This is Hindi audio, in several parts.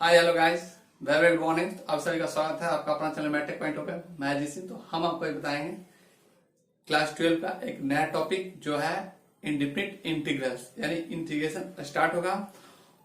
Hi hello guys, very very good morning. आप सभी का स्वागत है आपका अपना चैनल मैट्रिक पॉइंट पे। मैं अजीत सिंह। तो हम आपको एक बताएंगे क्लास 12 का एक नया टॉपिक जो है इंडेफिनिट इंटीग्रल्स, यानी इंटीग्रेशन स्टार्ट होगा।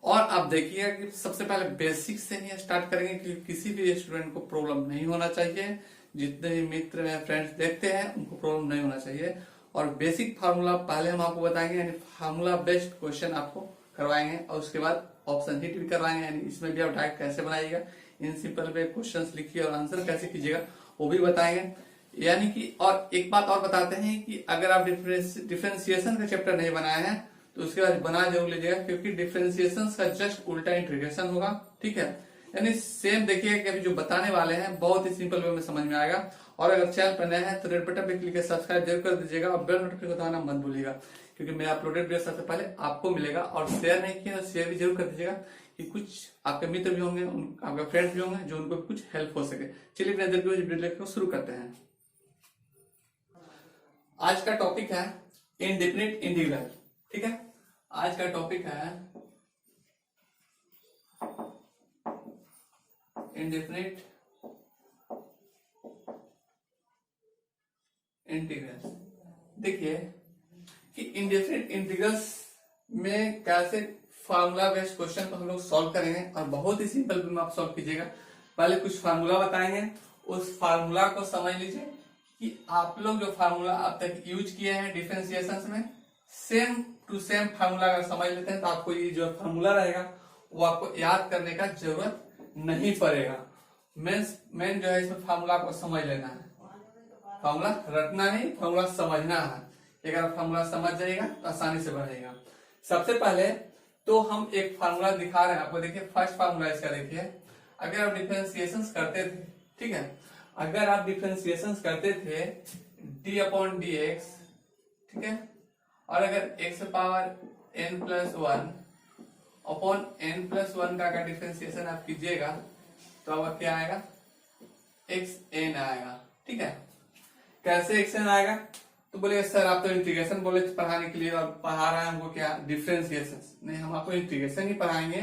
और आप देखिएगा कि सबसे पहले बेसिक से ही स्टार्ट करेंगे क्योंकि किसी भी स्टूडेंट को प्रॉब्लम नहीं होना चाहिए। जितने भी मित्र या फ्रेंड्स देखते हैं उनको प्रॉब्लम नहीं होना चाहिए। और बेसिक फार्मूला पहले हम आपको बताएंगे, यानी फार्मूला बेस्ड क्वेश्चन आपको करवाएंगे और उसके बाद ऑप्शन हिट भी करवाएंगे, यानी इसमें भी आप डायरेक्ट कैसे बनाइएगा, इन सिंपल पे क्वेश्चंस लिखिए और आंसर कैसे कीजिएगा वो भी बताएंगे। यानी कि और एक बात और बताते हैं कि अगर आप डिफरेंशिएशन का चैप्टर नहीं बनाए हैं तो उसके बाद बना जरूर लीजिएगा, क्योंकि डिफरेंशिएशन का जस्ट उल्टा इंटीग्रेशन होगा। ठीक है, यानी सेम देखिएगा कि अभी जो बताने वाले हैं बहुत ही सिंपल वे में समझ में आएगा। और अगर चैनल पर नए हैं तो रेड बटन पे क्लिक करके सब्सक्राइब जरूर कर दीजिएगा और बेल नोटिफिकेशन दबाना मत भूलिएगा, क्योंकि मैं अपलोडेड वीडियो सबसे पहले आपको मिलेगा। और शेयर नहीं किया तो शेयर भी जरूर कर दीजिएगा कि कुछ आपके मित्र भी होंगे, आपके फ्रेंड्स भी होंगे जो उनको कुछ हेल्प हो सके। चलिए बिना देर के वीडियो को शुरू करते हैं। आज का टॉपिक है इंडेफिनिट इंटीग्रल। ठीक है, आज का टॉपिक है इंडेफिनिट इंटीग्रल। देखिए कि इंडेफिनिट इंटीग्रल्स में कैसे फार्मूला बेस्ड क्वेश्चन को हम लोग सॉल्व करेंगे और बहुत ही सिंपल वे में आप सॉल्व कीजिएगा। पहले कुछ फार्मूला बताएंगे, उस फार्मूला को समझ लीजिए कि आप लोग जो फार्मूला अब तक यूज किए हैं डिफरेंशिएशन में, सेम टू सेम फार्मूला अगर समझ लेते हैं तो आपको ये जो फार्मूला रहेगा वो आपको याद करने का जरूरत नहीं पड़ेगा। मेन जो है इसमें फार्मूला को समझ लेना है, फार्मूला रटना नहीं, फार्मूला समझना है। अगर फार्मूला समझ जाएगा तो आसानी से बढ़ेगा। सबसे पहले तो हम एक फार्मूला दिखा रहे हैं आपको। देखिए फर्स्ट फार्मूला इसका देखिए, अगर आप डिफरेंशिएशन करते थे, ठीक है, अगर आप डिफरेंशिएशन करते थे d अपॉन डी एक्स, ठीक है, और अगर x power n plus one upon n plus one का अगर डिफरेंशिएशन आप कीजिएगा तो अब क्या आएगा, xn आएगा। ठीक है, कैसे xn आएगा तो बोले सर आप तो इंटीग्रेशन बोले पढ़ाने के लिए और पढ़ा रहे हैं हमको क्या डिफरेंशिएशन। नहीं, हम आपको इंटीग्रेशन ही पढ़ाएंगे,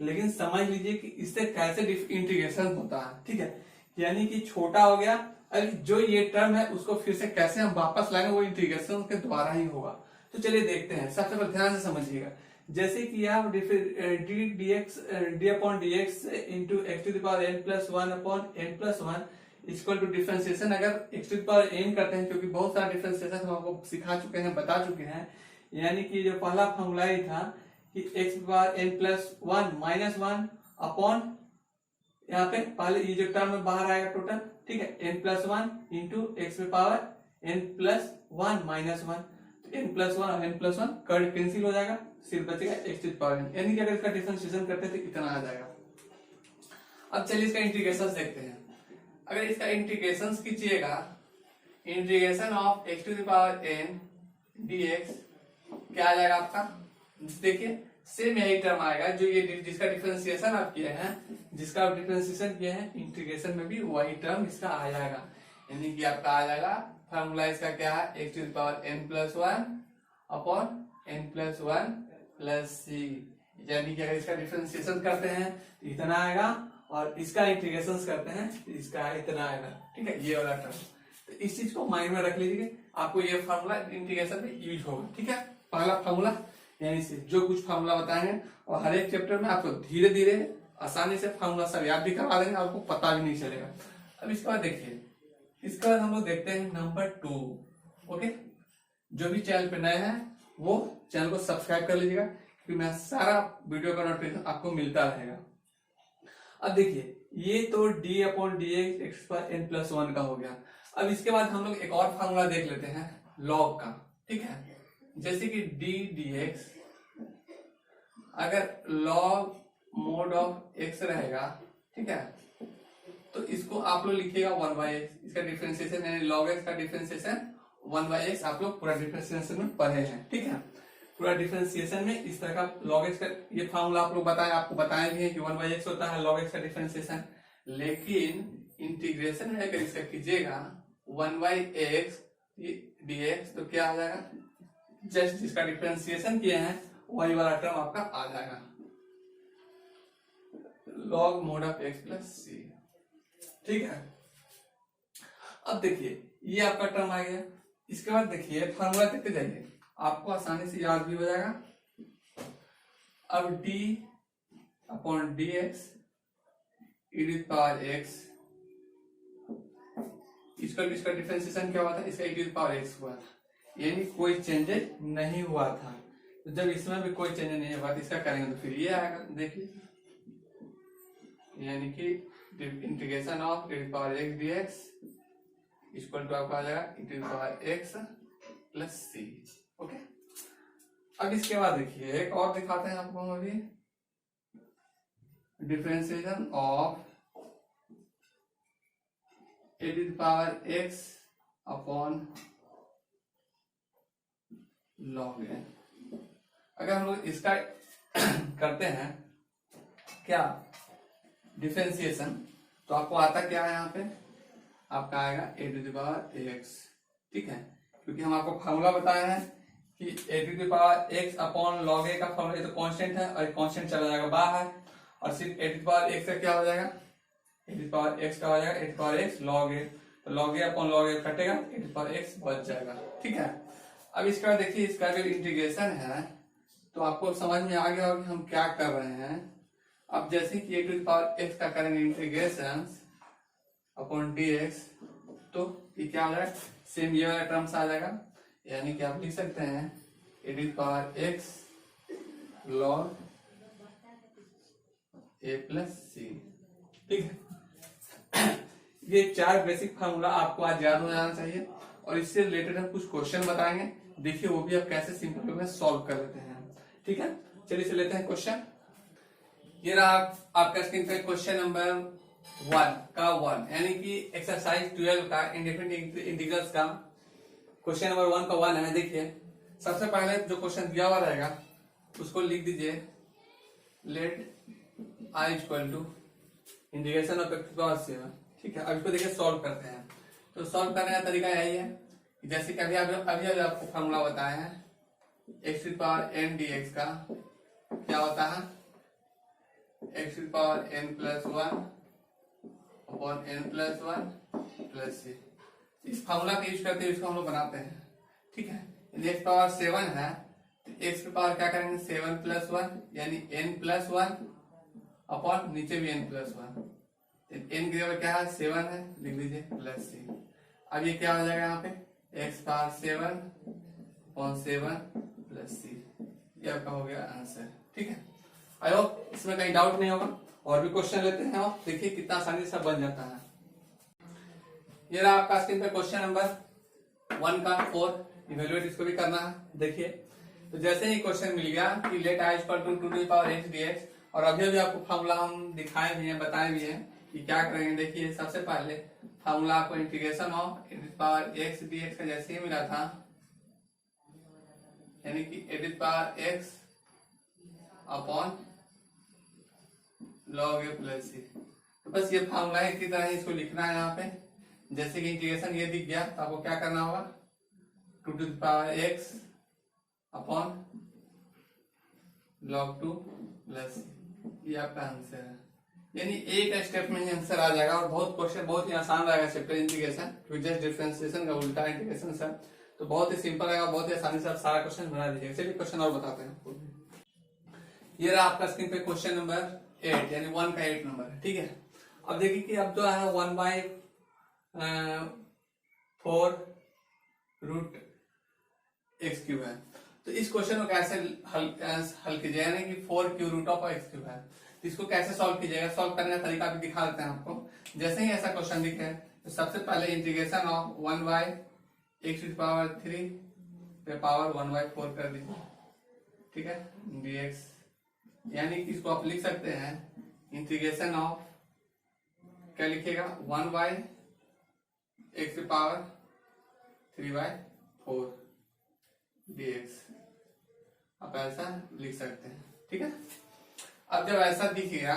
लेकिन समझ लीजिए कि इससे कैसे इंटीग्रेशन होता है। ठीक है, यानी कि छोटा हो गया, अरे जो ये टर्म है उसको फिर से कैसे हम वापस लाएंगे, वो इंटीग्रेशन के द्वारा ही होगा। तो चलिए देखते हैं। सबसे पहले ध्यान से समझिएगा, जैसे कि आप D upon D X into X to the power N plus one upon N plus one equal to differentiation अगर x to the power n करते हैं, क्योंकि बहुत सारा डिफरेंशिएशन हम आपको सिखा चुके हैं, बता चुके हैं। यानी कि जो पहला फॉर्मूला ही था कि x to the power n plus one minus one upon, यहाँ पे पहले ये जो टर्म में बाहर आएगा टोटल, ठीक है, n plus one into X to the power n plus one minus one, तो n प्लस वन और n प्लस वन कर्ड कैंसिल हो जाएगा, सिर्फ बचेगा x to the power n। यानी कि अगर इसका डिफरेंशिएशन करते हैं तो इतना आ जाएगा। अब चलिए इसका इंटीग्रेशन देखते हैं। अगर इसका इंटीग्रेशन कीजिएगा, integration of x to the power n dx क्या आ जाएगा आपका, देखिए सेम यही टर्म आएगा जो ये जिसका डिफरेंशिएशन आप किए हैं, जिसका आप डिफरेंशिएशन किए हैं, इंटीग्रेशन में भी वही टर्म इसका आ जाएगा। यानी कि आपका आ जाएगा फार्मूला इसका क्या है, x to the power n plus one upon n plus one plus C. यानी कि अगर इसका डिफरेंशिएशन करते हैं तो इतना आएगा और इसका इंटीग्रेशन करते हैं तो इसका इतना आएगा। ठीक है, ये वाला टर्म। तो इस चीज को माइंड में रख लीजिए, आपको ये फार्मूला इंटीग्रेशन में यूज होगा। ठीक है, पहला फार्मूला यानी से जो कुछ फार्मूला बताएंगे और हर एक चैप्टर में आपको धीरे धीरे आसानी से फार्मूला सब याद भी करवा देंगे, आपको पता भी नहीं चलेगा। अब इसके बाद देखिए, इसके बाद हम लोग देखते हैं नंबर 2। ओके, जो भी चैनल पे नए हैं वो चैनल को सब्सक्राइब कर लीजिएगा, क्योंकि मैं सारा वीडियो का नोटिफिकेशन आपको मिलता रहेगा। अब देखिए ये तो d अपॉन डी एक्स पर n प्लस वन का हो गया। अब इसके बाद हम लोग एक और फार्मूला देख लेते हैं लॉग का। ठीक है, जैसे कि d dx अगर लॉग मोड ऑफ x रहेगा, ठीक है, तो इसको आप लोग लिखिएगा 1/x। इसका डिफरेंशिएशन यानी लॉग x का डिफरेंशिएशन 1/x आप लोग पूरा डिफरेंशिएशन में पढ़े हैं। ठीक है, पूरा डिफरेंशिएशन में इस तरह का log x का ये फार्मूला आप लोग बताएं, आपको बताए भी है कि 1/x होता है log x का डिफरेंशिएशन। लेकिन इंटीग्रेशन में अगर इसका कीजिएगा 1/x dx तो क्या आ जाएगा, जस्ट जिसका डिफरेंशिएशन किए हैं वही वाला टर्म आपका आ जाएगा। log mod of x plus C. ठीक है, अब देखिए ये आपका टर्म आ गया। इसके बाद देखिए फॉर्मूला देखते जाइए, आपको आसानी से याद भी हो जाएगा। अब d upon D X E to power X, इसका डिफरेंशिएशन क्या हुआ था, इसका ई टू पावर एक्स हुआ था, यानी कोई चेंजेस नहीं हुआ था। तो जब इसमें भी कोई चेंज नहीं हुआ तो इसका करेंगे तो फिर ये आएगा। देखिए यानी कि integration of e to power x d x equal to आपका आ जाएगा e to power x plus C. Okay, अब इसके बाद देखिए एक और दिखाते हैं आपको हम अभी, differentiation of A to power x upon log N. अगर हम लोग इसका करते हैं क्या डिफरेंशिएशन, तो आपको आता क्या है, यहाँ पे आपका आएगा a to the power x. ठीक है, क्योंकि हम आपको फार्मूला बताया है कि a to the power x upon log a का फार्मूला, ये तो कांस्टेंट है और कांस्टेंट चला जाएगा बाहर, और सिर्फ a to the power x का क्या हो जाएगा, a to the power x का हो जाएगा a to the power x log a, तो log a upon log a कटेगा, a to the power x बच जाएगा। ठीक है, अब इसका देखिए इसका जो इंटीग्रेशन है तो आपको समझ में आ गया होगा कि हम क्या कर रहे हैं। अब जैसे कि a to the power x का करेंगे इंटीग्रेशन अपॉन डी एक्स, तो ये क्या आ जाएगा, सेम ये वाला टर्म्स आ जाएगा, यानी कि आप लिख सकते हैं a to the power x log a plus C. ठीक है, ये 4 बेसिक फार्मूला आपको आज याद हो जाना चाहिए, और इससे रिलेटेड हम कुछ क्वेश्चन बताएंगे। देखिए वो भी आप कैसे सिंपल में सॉल्व कर लेते हैं। ठीक है, चलिए से लेते हैं क्वेश्चन। ये रहा आपका स्क्रीन पे क्वेश्चन नंबर 1 का 1, यानी कि एक्सरसाइज 12 का इंडिपेंडेंट इंटीग्रल्स का क्वेश्चन नंबर 1 का 1 है। देखिए सबसे पहले जो क्वेश्चन दिया हुआ रहेगा उसको लिख दीजिए, let I equal to integration of X power 7। ठीक है, अब इसको देखिए सॉल्व करते हैं। तो सॉल्व करने का तरीका यही है, जैसे कि अभी आपको फॉर्मूला बताया है, x to power n d x का क्या होता है, x to power N plus 1 upon N plus 1 plus C. इस फॉर्मूला का यूज करते हुए इसको हम लोग बनाते हैं। ठीक है, यदि एक्स पावर 7 है तो एक्स की पावर क्या करेंगे 7 प्लस 1, यानी एन प्लस 1 अपॉन नीचे भी एन प्लस 1, एन की जगह क्या है 7 है, लिख लीजिए प्लस सी। अब ये क्या हो जाएगा यहाँ पे x power 7 upon 7 plus C, ये आपका हो गया आंसर। ठीक है, आई होप इसमें कहीं डाउट नहीं होगा। और भी क्वेश्चन लेते हैं और देखिए कितना आसानी से बन जाता है। ये रहा आपका स्क्रीन पे क्वेश्चन नंबर 1 का 4, इवेलुएट इसको भी करना है। देखिए तो जैसे ही क्वेश्चन मिल गया कि let I equal to 2 to the power x DX, और अभी आपको फॉर्मूला हम दिखाए भी हैं, बताए भी हैं कि क्या करेंगे। देखिए सबसे पहले फॉर्मूला आपको integration of A to the power x d x का जैसे ही मिला था, यानी कि a to the power x upon log a plus C. तो बस ये फॉर्मूला है, इसी तरह ही इसको लिखना है यहाँ पे। जैसे कि इंटीग्रेशन ये दिख गया तो आपको क्या करना होगा, 2 to the power x upon log 2 plus C, ये आपका आंसर है। यानी एक स्टेप में ही आंसर आ जाएगा, और बहुत क्वेश्चन बहुत ही आसान रहेगा चैप्टर इंटीग्रेशन, क्योंकि जस्ट डिफरेंशिएशन का उल्टा इंटीग्रेशन सर, तो बहुत ही सिंपल रहेगा, बहुत ही आसानी से आप सारा क्वेश्चन बना दीजिएगा। चलिए क्वेश्चन और बताते हैं। ये रहा आपका स्क्रीन पे क्वेश्चन नंबर 8, यानी 1 का 8 नंबर है। ठीक है, अब देखिए कि अब जो है 1/4 रूट एक्स क्यूब है, तो इस क्वेश्चन को कैसे हल कीजिएगा, यानी कि 4 cube root of X cube है, तो इसको कैसे सॉल्व कीजिएगा। सॉल्व करने का तरीका भी दिखा देते हैं आपको। जैसे ही ऐसा क्वेश्चन दिखे तो सबसे पहले integration of 1/x to power 3 पे पावर 1/4 कर दीजिए। ठीक है, dx, यानी कि इसको आप लिख सकते हैं इंटीग्रेशन ऑफ, क्या लिखिएगा 1/x टू पावर 3/4 dx, आप ऐसा लिख सकते हैं। ठीक है, अब जब ऐसा दिखेगा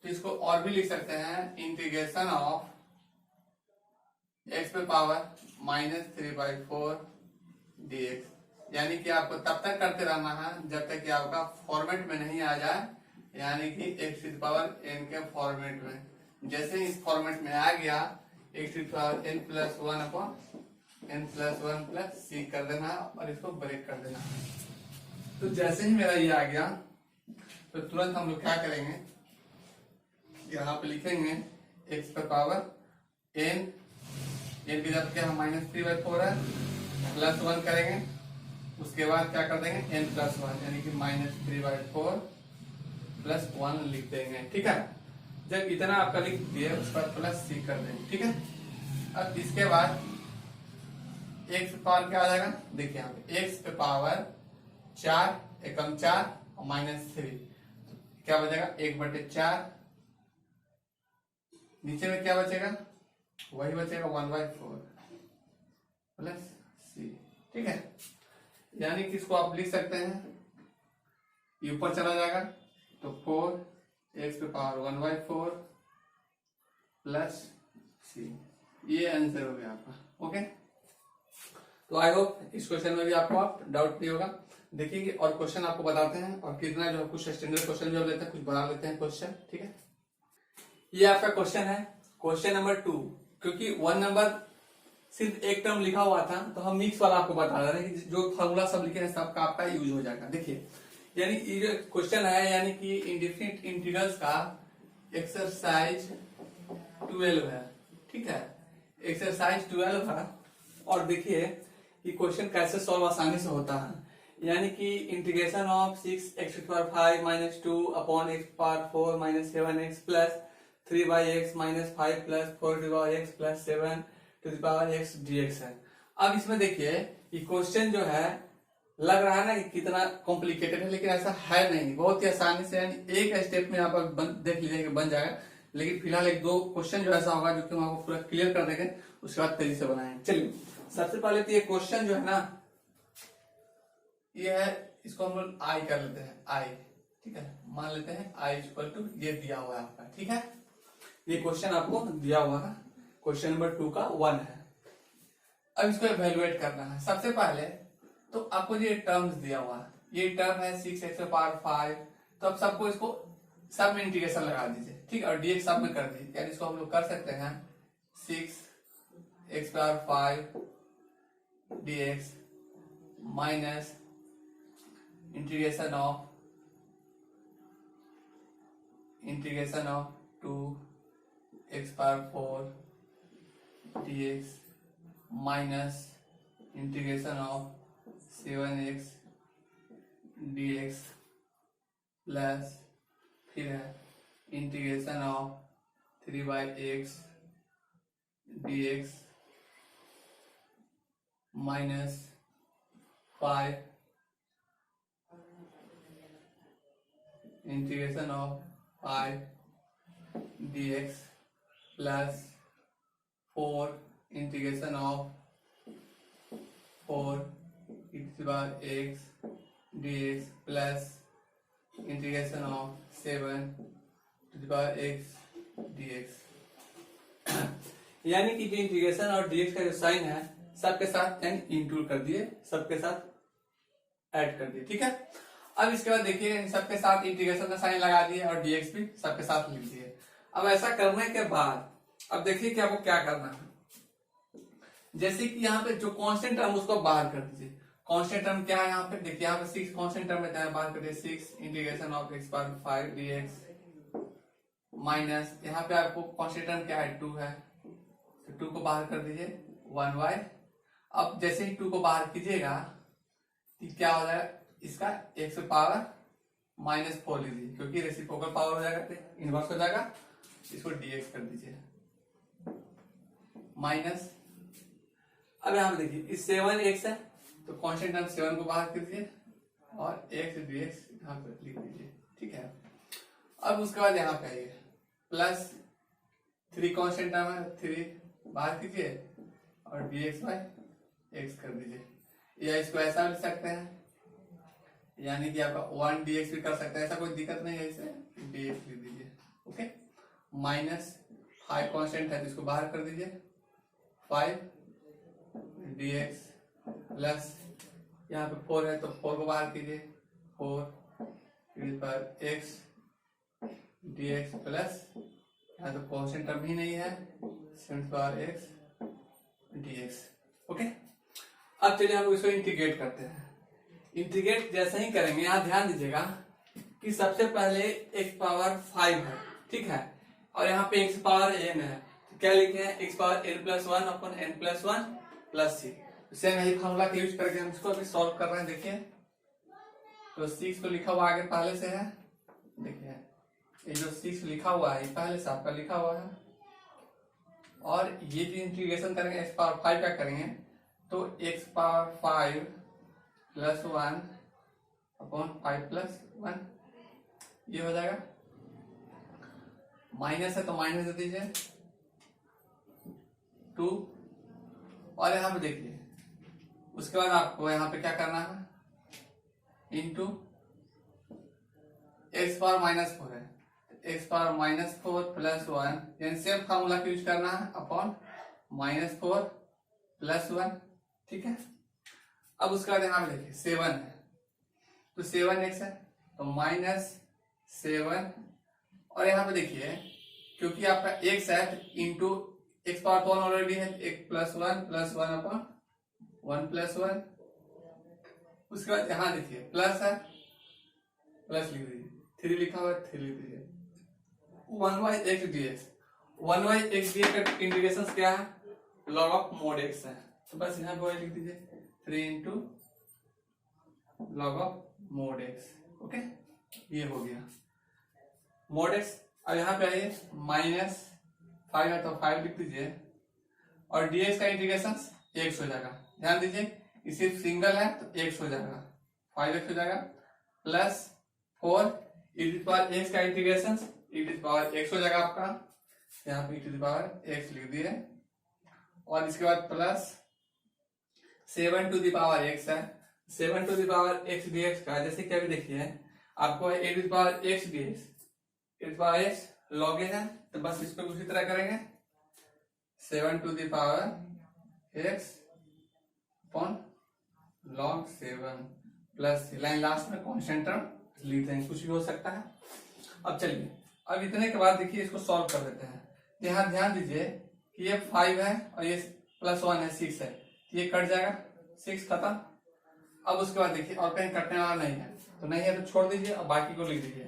तो इसको और भी लिख सकते हैं इंटीग्रेशन ऑफ x पे पावर -3/4 dx, यानी कि आपको तब तक करते रहना है जब तक कि आपका फॉर्मेट में नहीं आ जाए यानी कि x to the power n के फॉर्मेट में। जैसे ही इस फॉर्मेट में आ गया x to the power N plus one upon N plus one plus C कर देना और इसको ब्रेक कर देना। तो जैसे ही मेरा ये आ गया तो तुरंत हम लोग क्या करेंगे, यहाँ पे लिखेंगे एक्स पर पावर एन, एन की जगह क्या माइनस 3/4 है, प्लस 1 करेंगे, उसके बाद क्या कर देंगे एन प्लस 1 यानी कि माइनस 3/4 प्लस 1 लिख देंगे। ठीक है, जब इतना आपका लिख दिए उस पर प्लस सी कर देंगे। ठीक है, अब इसके बाद एक्स पावर क्या आ जाएगा, देखिए यहाँ पे एक्स पे पावर 4 एकम 4 और माइनस 3 क्या बचेगा 1/4, नीचे में क्या बचेगा वही बचेगा 1/4 प्लस सी। ठीक है, यानी कि इसको आप लिख सकते हैं, ये ऊपर चला जाएगा तो 4 एक्स पे पावर 1/4 प्लस सी, ये आंसर हो गया आपका। ओके, तो आई होप इस क्वेश्चन में भी आपको आप डाउट नहीं होगा। देखिए और क्वेश्चन आपको बताते हैं और कितना जो कुछ स्टैंडर्ड क्वेश्चन जो लेते हैं कुछ बना लेते हैं क्वेश्चन। ठीक है, ये आपका क्वेश्चन है, क्वेश्चन नंबर 2। क्योंकि 1 नंबर सिर्फ एक टर्म लिखा हुआ था तो हम मिक्स वाला आपको बता रहे हैं कि जो फॉर्मूला सब लिखे हैं सबका आपका यूज हो जाएगा। देखिए यानी ये जो क्वेश्चन है यानी कि इंडिफिनिट इंटीग्रल्स का एक्सरसाइज 12 है। ठीक है, एक्सरसाइज 12 है और देखिए ये क्वेश्चन कैसे सॉल्व आसानी से होता है, यानी कि integration of 6x⁵ minus 2 upon x power 4 minus 7x plus 3/x minus 5 plus 4/x plus 7 to the power x dx है। अब इसमें देखिए ये क्वेश्चन जो है लग रहा है ना कि कितना कॉम्प्लिकेटेड है, लेकिन ऐसा है नहीं, बहुत ही आसानी से यानी एक स्टेप में यहाँ पर देख लीजिए बन जाएगा। लेकिन फिलहाल एक दो क्वेश्चन जो ऐसा होगा जो कि हम आपको पूरा क्लियर कर देंगे, उसके बाद तेजी से बनाएंगे। चलिए सबसे पहले तो ये क्वेश्चन जो है ना ये है, इसको हम लोग आई कर लेते हैं, आई। ठीक है, मान लेते हैं आई इक्वल टू ये दिया हुआ है आपका। ठीक है, ये क्वेश्चन आपको दिया हुआ है, क्वेश्चन नंबर 2 का 1 है। अब इसको इवेलुएट करना है। सबसे पहले तो आपको ये टर्म्स दिया हुआ है, ये टर्म है 6x⁵, तो अब सबको इसको सब में इंटीग्रेशन लगा दीजिए। ठीक है, और dx सब में कर दीजिए, यानी इसको हम लोग कर सकते हैं 6x⁵ dx minus integration of 2x⁴ dx minus integration of 7x dx plus फिर है integration of 3/x dx minus 5 integration of 5 dx plus 4 integration of 4x dx plus integration of 7x dx। यानी कि जो इंटीग्रेशन और dx का जो साइन है सबके साथ n इंक्लूड कर दिए, सबके साथ ऐड कर दिए। ठीक है, अब इसके बाद देखिए सबके साथ इंटीग्रेशन का साइन लगा दिए और dx भी सबके साथ लिख दिए। अब ऐसा करने के बाद अब देखिए कि आपको क्या करना है, जैसे कि यहाँ पे जो कांस्टेंट टर्म उसको बाहर कर दीजिए। कांस्टेंट टर्म क्या है यहाँ पे, देखिए यहाँ पे 6 कांस्टेंट टर्म है, बाहर कर दिए 6 integration of x⁵ dx minus यहाँ पे आपको कांस्टेंट टर्म क्या है 2 है, तो 2 को बाहर कर दीजिए 1y। अब जैसे ही 2 को बाहर कीजिएगा तो क्या हो जाएगा, इसका x⁻⁻4 लीजिए क्योंकि रेसिप्रोकल पावर हो जाएगा, इनवर्स हो जाएगा, इसको dx कर दीजिए माइनस। अब यहाँ पे देखिए इस 7x है तो कांस्टेंट टर्म 7 को बाहर कर दीजिए और x dx यहाँ पे लिख दीजिए। ठीक है, अब उसके बाद यहाँ पे आइए प्लस 3 कांस्टेंट टर्म है 3 बाहर कीजिए और dx/x कर दीजिए, या इसको ऐसा लिख सकते हैं यानी कि आपका 1 dx भी कर सकते हैं, ऐसा कोई दिक्कत नहीं है, इसे dx लिख दीजिए। ओके, माइनस 5 कांस्टेंट है तो इसको बाहर कर दीजिए 5 dx प्लस यहाँ पे 4 है तो 4 को बाहर कीजिए 4 पर x dx प्लस, यहाँ तो कॉन्स्टेंट टर्म ही नहीं है, 7x dx। ओके, अब चलिए हम इसको इंटीग्रेट करते हैं। इंटीग्रेट जैसे ही करेंगे, यहाँ ध्यान दीजिएगा कि सबसे पहले x पावर 5 है, ठीक है, और यहाँ पे x पावर n है, तो क्या लिखे हैं, x पावर n प्लस 1 अपन n plus 1 plus c। Same यही फॉर्मूला का यूज करके हम इसको अभी सॉल्व कर रहे हैं। देखिए, तो 6 को लिखा हुआ आगे पहले से है, देखिए ये जो 6 लिखा हुआ है ये पहले से आपका लिखा हुआ है, और ये जो इंटीग्रेशन करेंगे x पावर 5 का करेंगे, तो x power 5 plus 1 upon 5 plus 1 ये हो जाएगा। माइनस है तो माइनस दे दीजिए 2, और यहाँ पे देखिए उसके बाद आपको यहाँ पे क्या करना है, इंटू एक्स पावर माइनस 4 है, एक्स पावर माइनस 4 प्लस 1, यानी सेम फार्मूला का यूज करना है, अपॉन -4 प्लस 1, ठीक है। अब उसके बाद यहाँ पे देखिए 7 है, तो 7x है तो -7, और यहाँ पे देखिए क्योंकि आपका x है तो इंटू एक्स पावर तो ऑलरेडी है, एक प्लस 1 अपॉन 1 प्लस 1। उसके बाद यहाँ देखिए प्लस है, प्लस लिख दीजिए, 3 लिखा हुआ है 3 लिख दीजिए, 1/x dx। 1/x dx का इंटीग्रेशन क्या है, log ऑफ mod x है, तो बस यहाँ पे लिख दीजिए 3 into log of mod x। Okay, ये हो गया mod x। अब यहाँ पे आइए -5 है तो 5 लिख दीजिए, और dx का इंटीग्रेशन x हो जाएगा। ध्यान दीजिए ये सिर्फ सिंगल है तो x हो जाएगा, 5x हो जाएगा, plus 4 e to power x का integration e to power x हो जाएगा आपका, यहाँ पे e टू पावर x लिख दिए, और इसके बाद plus 7 to the power x है, 7 to the power x dx का, जैसे कि अभी देखिए आपको e to power x dx, e to power x log n है, तो बस इस पे उसी तरह करेंगे, 7 to the power x upon log 7 plus line last में कांस्टेंट टर्म लिख देंगे, कुछ भी हो सकता है। अब चलिए, अब इतने के बाद देखिए इसको सॉल्व कर देते हैं। यहाँ ध्यान दीजिए कि ये 5 है और ये प्लस 1 है 6 है, ये कट जाएगा, 6 खत्म। अब उसके बाद देखिए और कहीं कटने वाला नहीं है, तो नहीं है तो छोड़ दीजिए और बाकी को लिख दीजिए,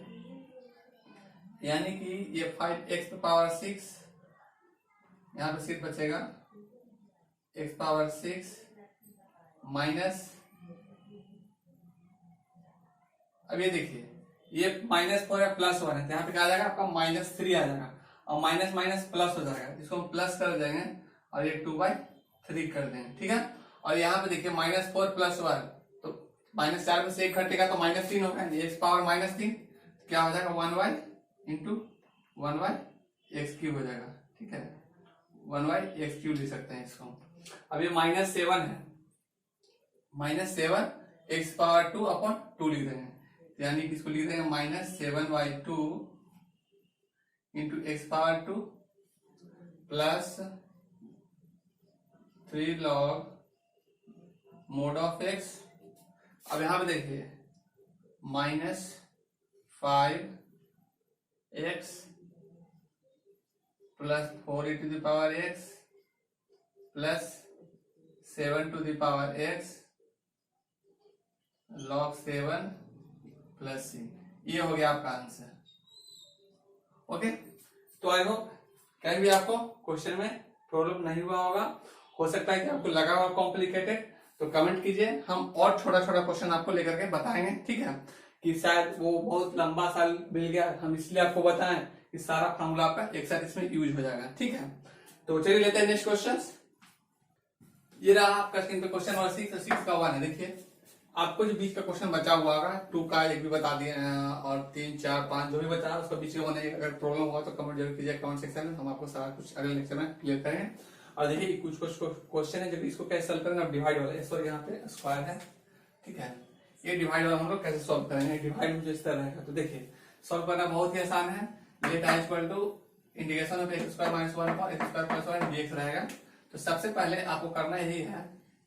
यानी कि ये 5x पावर 6, यहाँ पे सिर्फ बचेगा x पावर 6 माइनस, अब ये देखिए ये -4 है प्लस 1 है, तो यहाँ पे क्या आ जाएगा आपका -3 आ जाएगा, और माइनस माइनस प्लस हो जाएगा, इसको हम प्लस कर देंगे और ये 2/3 कर देंगे, ठीक है। और यहाँ पे देखिए -4 प्लस 1, तो -4 में से 1 घटेगा तो -3 होगा, x पावर -3 क्या हो जाएगा 1y इंटू 1/x³ हो जाएगा, ठीक है, 1/x³ लिख सकते हैं इसको। अब ये -7 है, -7 x पावर 2 अपॉन 2 लिख देंगे, यानी कि इसको लिख देंगे -7/2 into x power 2 plus 3 log mod of x। अब यहां पे देखिए -5x plus 4 to the power x plus 7 to the power x log 7 plus c, ये हो गया आपका आंसर। ओके, तो आई होप कहीं भी आपको क्वेश्चन में प्रॉब्लम नहीं हुआ होगा, हो सकता है कि आपको लगा हुआ कॉम्प्लिकेटेड, तो कमेंट कीजिए, हम और छोटा छोटा क्वेश्चन आपको लेकर के बताएंगे, ठीक है, कि शायद वो बहुत लंबा साल मिल गया, हम इसलिए आपको बताएं कि सारा फॉर्मूला आपका एक साथ इसमें यूज हो जाएगा, ठीक है। तो चलिए लेते हैं नेक्स्ट क्वेश्चन। ये रहा आपका स्क्रीन पे क्वेश्चन और 6 का 1 है। देखिए आपको जो बीच का क्वेश्चन बचा हुआ होगा 2 का एक भी बता दिए, और 3 4 5 जो भी बचा उसका बीच में बने, अगर प्रॉब्लम हुआ तो कमेंट जरूर कीजिए कमेंट सेक्शन में, हम आपको सारा कुछ अगले लेक्चर में क्लियर करेंगे। और देखिए कुछ क्वेश्चन है जब इसको कैसे सॉल्व करेंगे, डिवाइड वाला, सॉरी यहाँ पे स्क्वायर है, ठीक है, ये डिवाइड वाला हम लोग कैसे सॉल्व करेंगे, डिवाइड मुझे इस तरह रहेगा। तो देखिए सॉल्व करना बहुत ही आसान है, ये time equal to integration of x² - 1 पर x² + 1 dx रहेगा। तो सबसे पहले आपको करना यही है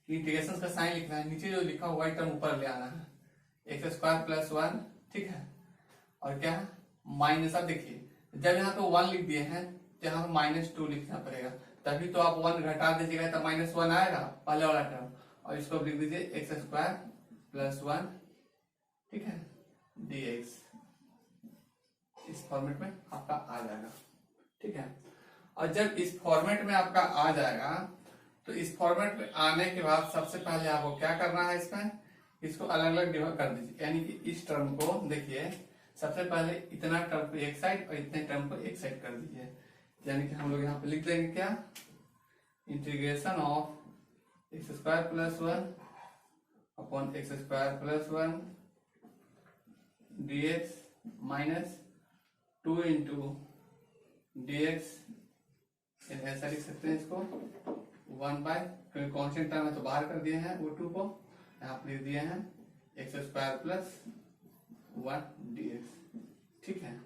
कि इंटीग्रेशन का साइन लिखना है, नीचे जो लिखा हुआ टर्म ऊपर ले आना है, x² + 1, ठीक है, और क्या है माइनस। अब देखिए जब यहाँ पे 1 लिख दिए हैं तो यहाँ पे -2 लिखना पड़ेगा, तभी तो आप 1 घटा दीजिएगा तो -1 आएगा पहले वाला टर्म, और इसको लिख दीजिए x² + 1, ठीक है, dx। इस फॉर्मेट में आपका आ जाएगा, ठीक है। और जब इस फॉर्मेट में आपका आ जाएगा तो इस फॉर्मेट में आने के बाद सबसे पहले आपको क्या करना है, इसमें इसको अलग अलग डिवाइड कर दीजिए, यानी कि इस टर्म को देखिए सबसे पहले इतना टर्म को एक साइड और इतने टर्म को एक साइड कर दीजिए, यानी कि हम लोग यहाँ पे लिख देंगे क्या, integration of x² + 1 upon x² + 1 dx -2 × dx, ऐसा लिख सकते हैं इसको 1 बाय, क्योंकि कॉन्स्टेंट टर्म है तो बाहर कर दिए हैं वो 2 को, यहाँ पे लिख दिए हैं x² + 1 dx, ठीक है।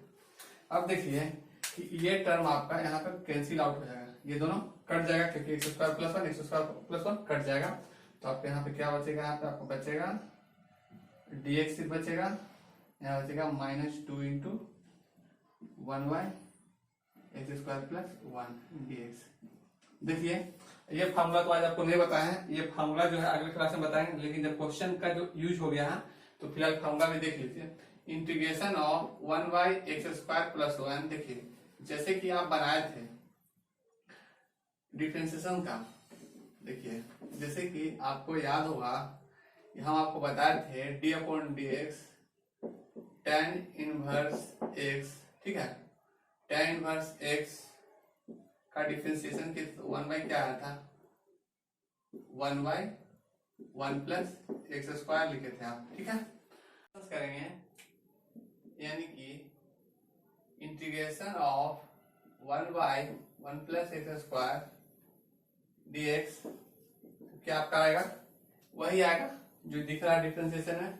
अब देखिए कि ये टर्म आपका यहाँ पर कैंसिल आउट हो जाएगा, ये दोनों कट जाएगा क्योंकि x² + 1 x² + 1 कट जाएगा, तो आपके यहाँ पे क्या बचेगा, यहाँ पे आपको बचेगा dx सिर्फ बचेगा, यहाँ बचेगा -2 × 1 बाय x² + 1 dx। देखिए ये फार्मूला तो आज आपको नहीं बताया है, ये फार्मूला जो है अगले क्लास में बताएंगे, लेकिन जब क्वेश्चन का जो यूज हो गया है तो फिलहाल फार्मूला में देख लीजिए, इंटीग्रेशन ऑफ 1 बाय x² + 1। देखिए जैसे कि आप बनाए थे डिफरेंशिएशन का, देखिए जैसे कि आपको याद होगा हम आपको बताए थे d/dx tan 1x, ठीक है, tan 1x का डिफरेंशिएशन के 1 बाय क्या आया था, 1 बाय 1 + x² लिखे थे आप, ठीक है। करेंगे यानी कि integration of 1 bye 1 + x² dx क्या आपका आएगा, वही आएगा जो दिख रहा है डिफरेंशिएशन है,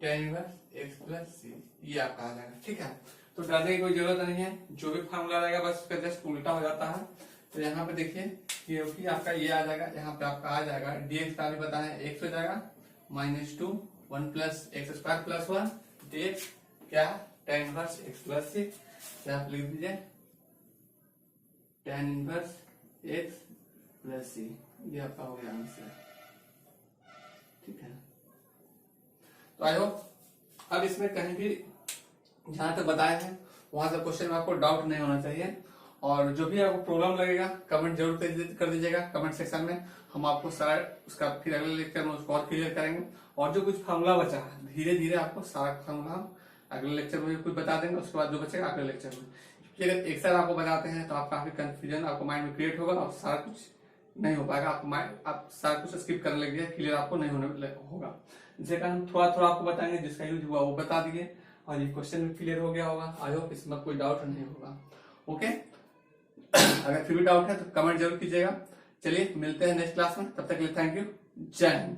tan 1x + c, ये आपका आ जाएगा, ठीक है। तो डरने की कोई जरूरत नहीं है, जो भी फार्मूला रहेगा बस उसका जस्ट उल्टा हो जाता है। तो यहाँ पे देखिए क्योंकि आपका ये आ जाएगा, यहाँ पे आपका आ जाएगा dx का भी पता है x हो जाएगा -2 1 + x² + 1 dx क्या tan 1x + c, क्या आप लिख दीजिए tan 1x + c, ये आपका हो गया आंसर, ठीक है। तो आई होप अब इसमें कहीं भी जहां तक बताए हैं वहां तक क्वेश्चन में आपको डाउट नहीं होना चाहिए, और जो भी आपको प्रॉब्लम लगेगा कमेंट जरूर कर दीजिएगा कमेंट सेक्शन में, हम आपको सारा उसका फिर अगले लेक्चर में उसको और क्लियर करेंगे, और जो कुछ फार्मूला बचा है धीरे धीरे आपको सारा फार्मूला हम अगले लेक्चर में कुछ बता देंगे, उसके बाद जो बचेगा अगले लेक्चर में, क्योंकि अगर एक साथ आपको बताते हैं तो आप काफी कंफ्यूजन आपको माइंड में क्रिएट होगा और सारा कुछ नहीं हो पाएगा, आप सारा कुछ स्किप करने लगे, क्लियर आपको नहीं होने होगा। जिसके कारण थोड़ा थोड़ा आपको बताएंगे, जिसका यूज हुआ वो बता दिए, और ये क्वेश्चन भी क्लियर हो गया होगा। आई होप इसमें कोई डाउट नहीं होगा, ओके। अगर फिर भी डाउट है तो कमेंट जरूर कीजिएगा। चलिए मिलते हैं नेक्स्ट क्लास में, तब तक के लिए थैंक यू, जय हिंद।